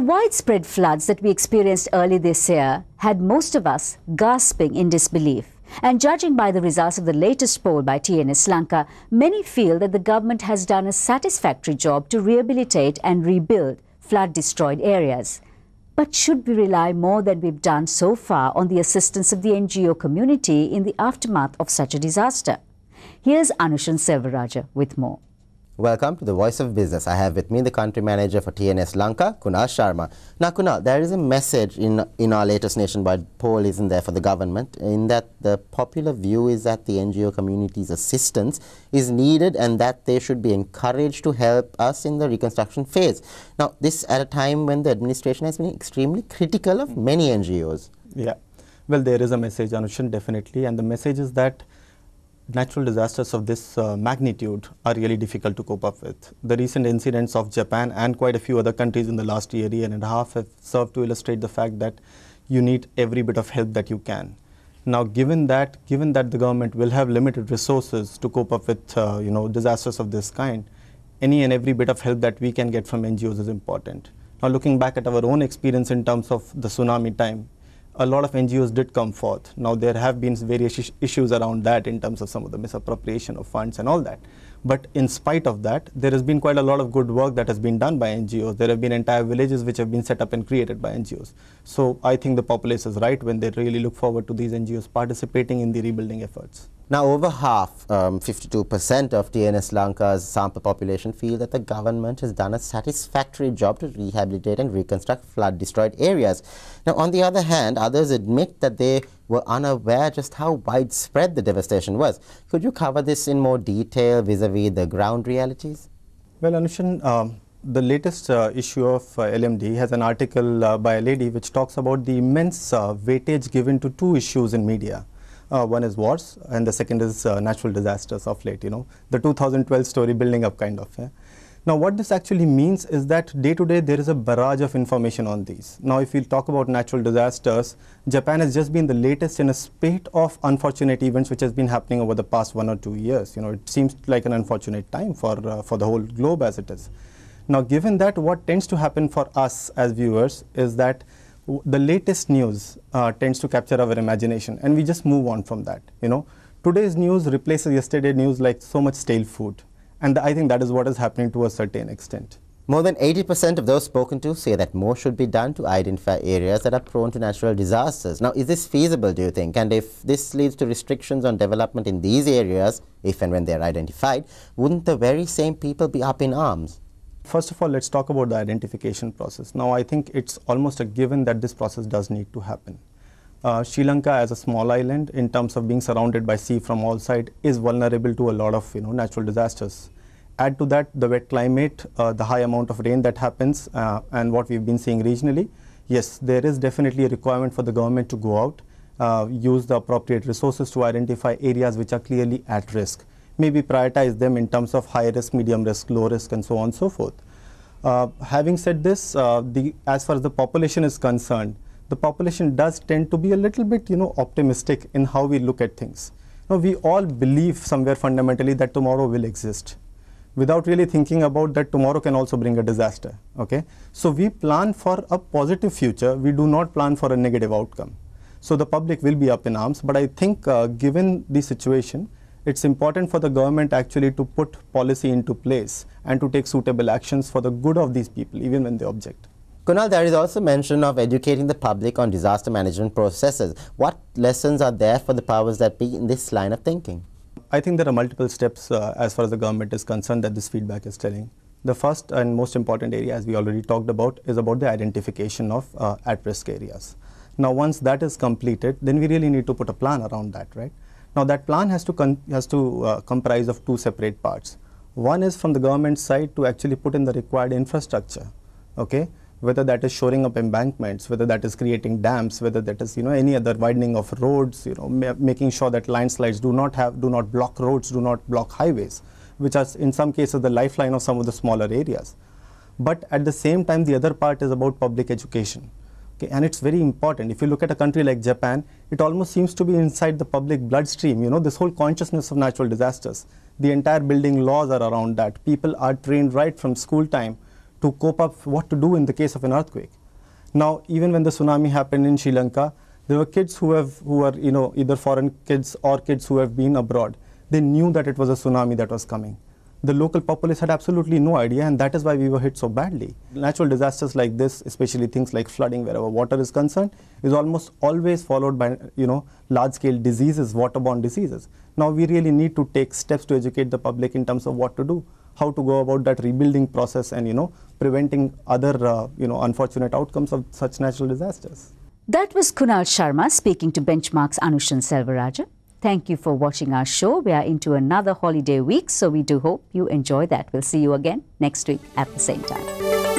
The widespread floods that we experienced early this year had most of us gasping in disbelief. And judging by the results of the latest poll by TNS Lanka, many feel that the government has done a satisfactory job to rehabilitate and rebuild flood-destroyed areas. But should we rely more than we've done so far on the assistance of the NGO community in the aftermath of such a disaster? Here's Anushan Selvaraja with more. Welcome to the Voice of Business. I have with me the country manager for TNS Lanka, Kunal Sharma. Now, Kunal, there is a message in our latest nationwide poll, isn't there, for the government, in that the popular view is that the NGO community's assistance is needed and that they should be encouraged to help us in the reconstruction phase. Now, this at a time when the administration has been extremely critical of many NGOs. Yeah, well, there is a message, Anushan, definitely, and the message is that natural disasters of this magnitude are really difficult to cope up with. The recent incidents of Japan and quite a few other countries in the last year and a half have served to illustrate the fact that you need every bit of help that you can. Now, given that the government will have limited resources to cope up with disasters of this kind, any and every bit of help that we can get from NGOs is important. Now, looking back at our own experience in terms of the tsunami time, a lot of NGOs did come forth. Now, there have been various issues around that in terms of some of the misappropriation of funds and all that. But in spite of that, there has been quite a lot of good work that has been done by NGOs. There have been entire villages which have been set up and created by NGOs. So I think the populace is right when they really look forward to these NGOs participating in the rebuilding efforts. Now, over half, 52% of TNS Lanka's sample population feel that the government has done a satisfactory job to rehabilitate and reconstruct flood-destroyed areas. Now, on the other hand, others admit that they were unaware just how widespread the devastation was. Could you cover this in more detail vis-a-vis the ground realities? Well, Anushan, the latest issue of LMD has an article by a lady which talks about the immense weightage given to two issues in media. One is wars, and the second is natural disasters of late, the 2012 story building up kind of. Yeah? Now, what this actually means is that day to day there is a barrage of information on these. Now, if we talk about natural disasters, Japan has just been the latest in a spate of unfortunate events which has been happening over the past 1 or 2 years. It seems like an unfortunate time for the whole globe as it is. Now, given that, what tends to happen for us as viewers is that the latest news tends to capture our imagination, and we just move on from that. Today's news replaces yesterday's news like so much stale food, and I think that is what is happening to a certain extent. More than 80% of those spoken to say that more should be done to identify areas that are prone to natural disasters. Now, is this feasible, do you think? And if this leads to restrictions on development in these areas, if and when they are identified, wouldn't the very same people be up in arms? First of all, let's talk about the identification process. Now, I think it's almost a given that this process does need to happen. Sri Lanka, as a small island, in terms of being surrounded by sea from all sides, is vulnerable to a lot of natural disasters. Add to that the wet climate, the high amount of rain that happens, and what we've been seeing regionally. Yes, there is definitely a requirement for the government to go out, use the appropriate resources to identify areas which are clearly at risk. Maybe prioritize them in terms of high risk, medium risk, low risk, and so on and so forth. Having said this, as far as the population is concerned, the population does tend to be a little bit, optimistic in how we look at things. We all believe somewhere fundamentally that tomorrow will exist, without really thinking about that tomorrow can also bring a disaster. Okay, so we plan for a positive future. We do not plan for a negative outcome. So the public will be up in arms. But I think, given the situation, it's important for the government actually to put policy into place and to take suitable actions for the good of these people, even when they object. Kunal, there is also mention of educating the public on disaster management processes. What lessons are there for the powers that be in this line of thinking? I think there are multiple steps as far as the government is concerned that this feedback is telling. The first and most important area, as we already talked about, is about the identification of at-risk areas. Now, once that is completed, then we really need to put a plan around that, right? Now, that plan has to comprise of two separate parts. One is from the government side to actually put in the required infrastructure, okay? Whether that is shoring up embankments, whether that is creating dams, whether that is any other widening of roads, making sure that landslides do not block roads, do not block highways, which are in some cases the lifeline of some of the smaller areas. But at the same time, the other part is about public education. Okay, and it's very important. If you look at a country like Japan, it almost seems to be inside the public bloodstream, this whole consciousness of natural disasters. The entire building laws are around that. People are trained right from school time to to cope up what to do in the case of an earthquake. Now, even when the tsunami happened in Sri Lanka, there were kids who are either foreign kids or kids who have been abroad. They knew that it was a tsunami that was coming. The local populace had absolutely no idea, and that is why we were hit so badly. Natural disasters like this, especially things like flooding wherever water is concerned, is almost always followed by large-scale diseases, waterborne diseases. Now we really need to take steps to educate the public in terms of what to do, how to go about that rebuilding process, and preventing other unfortunate outcomes of such natural disasters. That was Kunal Sharma speaking to Benchmark's Anushan Selvaraja. Thank you for watching our show. We are into another holiday week, so we do hope you enjoy that. We'll see you again next week at the same time.